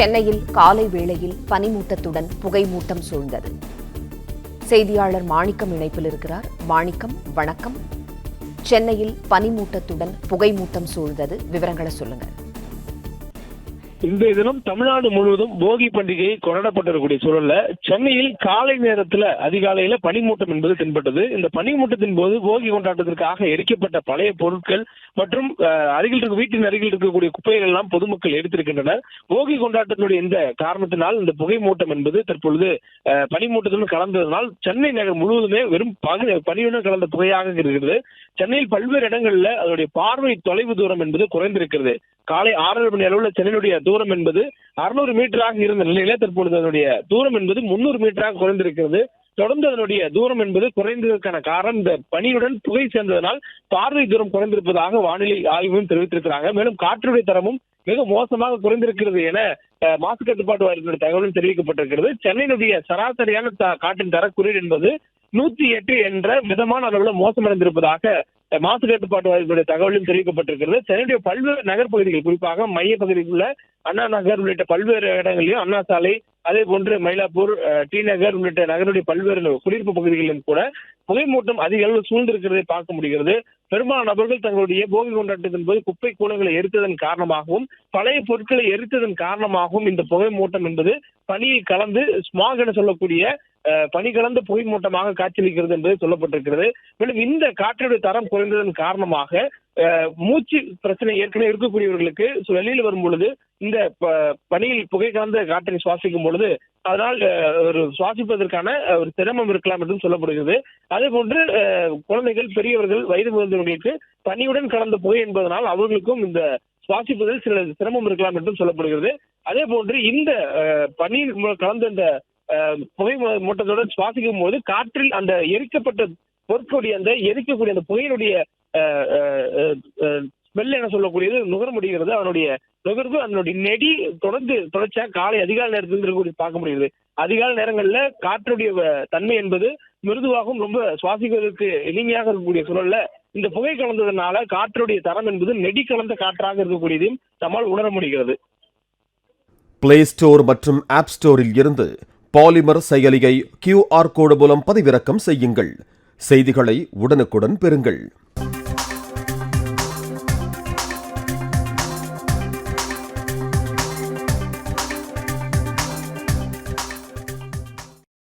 சென்னையில் காலை வேளையில் பனிமூட்டத்துடன் புகைமூட்டம் சூழ்ந்தது. செய்தியாளர் மாணிக்கம் இணைப்பில் இருக்கிறார். மாணிக்கம், வணக்கம். சென்னையில் பனிமூட்டத்துடன் புகைமூட்டம் சூழ்ந்தது, விவரங்களை சொல்லுங்க. இன்றைய தினம் தமிழ்நாடு முழுவதும் போகி பண்டிகை கொண்டாடப்பட்டிருக்கக்கூடிய சூழல்ல சென்னையில் காலை நேரத்துல அதிகாலையில பனிமூட்டம் என்பது தென்பட்டது. இந்த பனிமூட்டத்தின் போது போகி கொண்டாட்டத்திற்காக எரிக்கப்பட்ட பழைய பொருட்கள் மற்றும் வீட்டின் அருகில் இருக்கக்கூடிய குப்பைகள் எல்லாம் பொதுமக்கள் எடுத்திருக்கின்றனர். போகி கொண்டாட்டத்தினுடைய இந்த காரணத்தினால் இந்த புகைமூட்டம் என்பது தற்பொழுது பனிமூட்டத்துடன் கலந்ததனால் சென்னை நகர் முழுவதுமே வெறும் பனியுடன் கலந்த புகையாக இருக்கிறது. சென்னையில் பல்வேறு இடங்கள்ல அதனுடைய பார்வை தொலைவு தூரம் என்பது குறைந்திருக்கிறது. காலை 6:30 மணி அளவில் சென்னையினுடைய தூரம் என்பது 600 மீட்டராக இருந்த நிலையில தற்பொழுது அதனுடைய தூரம் என்பது 300 மீட்டராக குறைந்திருக்கிறது. தொடர்ந்து அதனுடைய தூரம் என்பது குறைந்ததற்கான காரணம் இந்த பனியுடன் புகை சேர்ந்ததனால் பார்வை தூரம் குறைந்திருப்பதாக வானிலை ஆய்வும் தெரிவித்திருக்கிறாங்க. மேலும் காற்றுடைய தரமும் மிக மோசமாக குறைந்திருக்கிறது என மாசு கட்டுப்பாட்டு வாரியத்தினுடைய தகவலும் தெரிவிக்கப்பட்டிருக்கிறது. சென்னையினுடைய சராசரியான காற்றின் தர குறியீடு என்பது 108 என்ற மிதமான அளவில் மோசமடைந்திருப்பதாக மாசு கட்டுப்பாட்டு வாரியத்தினுடைய தகவலும் தெரிவிக்கப்பட்டிருக்கிறது. சென்னையுடைய பல்வேறு நகர்பகுதிகள், குறிப்பாக மைய பகுதியில் உள்ள அண்ணா நகர் உள்ளிட்ட பல்வேறு இடங்களிலும், அண்ணா சாலை, அதே போன்று மயிலாப்பூர், டி நகர் உள்ளிட்ட நகருடைய பல்வேறு குடியிருப்பு பகுதிகளிலும் கூட புகைமூட்டம் அதிக அளவில் சூழ்ந்திருக்கிறதை பார்க்க முடிகிறது. பெரும்பாலான நபர்கள் தங்களுடைய போகி கொண்டாட்டத்தின் போது குப்பை கூலங்களை எரித்ததன் காரணமாகவும் பழைய பொருட்களை எரித்ததன் காரணமாகவும் இந்த புகைமூட்டம் என்பது பனியில் கலந்து ஸ்மாக் என சொல்லக்கூடிய பனி கலந்த புகைமூட்டமாக காட்சியளிக்கிறது என்பது சொல்லப்பட்டிருக்கிறது. மேலும் இந்த காற்றுடைய தரம் குறைந்ததன் காரணமாக மூச்சு பிரச்சனை ஏற்கனவே இருக்கக்கூடியவர்களுக்கு வெளியில் வரும் பொழுது இந்த பனியில் புகை கலந்த காற்றை சுவாசிக்கும் பொழுது அதனால் ஒரு சுவாசிப்பதற்கான ஒரு சிரமம் இருக்கலாம் என்றும் சொல்லப்படுகிறது. அதே போன்று குழந்தைகள், பெரியவர்கள், வயது முதிர்ந்தவர்களுக்கு பனியுடன் கலந்த புகை என்பதனால் அவர்களுக்கும் இந்த சுவாசிப்பதில் சில சிரமம் இருக்கலாம் என்றும் சொல்லப்படுகிறது. அதே போன்று இந்த பனியில் கலந்த இந்த புகை மூட்டத்துடன் சுவாசிக்கும் போது காற்றில் அந்த எரிக்கப்பட்ட பொருட்களுடைய அந்த எரிக்கக்கூடிய அந்த புகையினுடைய ஸ்மெல் என சொல்லக்கூடியது நுகர முடிகிறது. அதனுடைய நுகர்வு, அதனுடைய நெடி தொடர்ச்சியாக காலை அதிகாலை நேரத்தில் இருக்கக்கூடிய பார்க்க முடிகிறது. அதிகாலை நேரங்கள்ல காற்றுடைய தன்மை என்பது மிருதுவாகவும் ரொம்ப சுவாசிப்பதற்கு எளிமையாக இருக்கக்கூடிய சூழல்ல இந்த புகை கலந்ததுனால காற்றுடைய தரம் என்பது நெடி கலந்த காற்றாக இருக்கக்கூடியதையும் நம்மால் உணர முடிகிறது. பிளே ஸ்டோர் மற்றும் ஆப் ஸ்டோரில் இருந்து பாலிமர் செயலியை QR கோடு மூலம் பதிவிறக்கம் செய்யுங்கள். செய்திகளை உடனுக்குடன் பெறுங்கள்.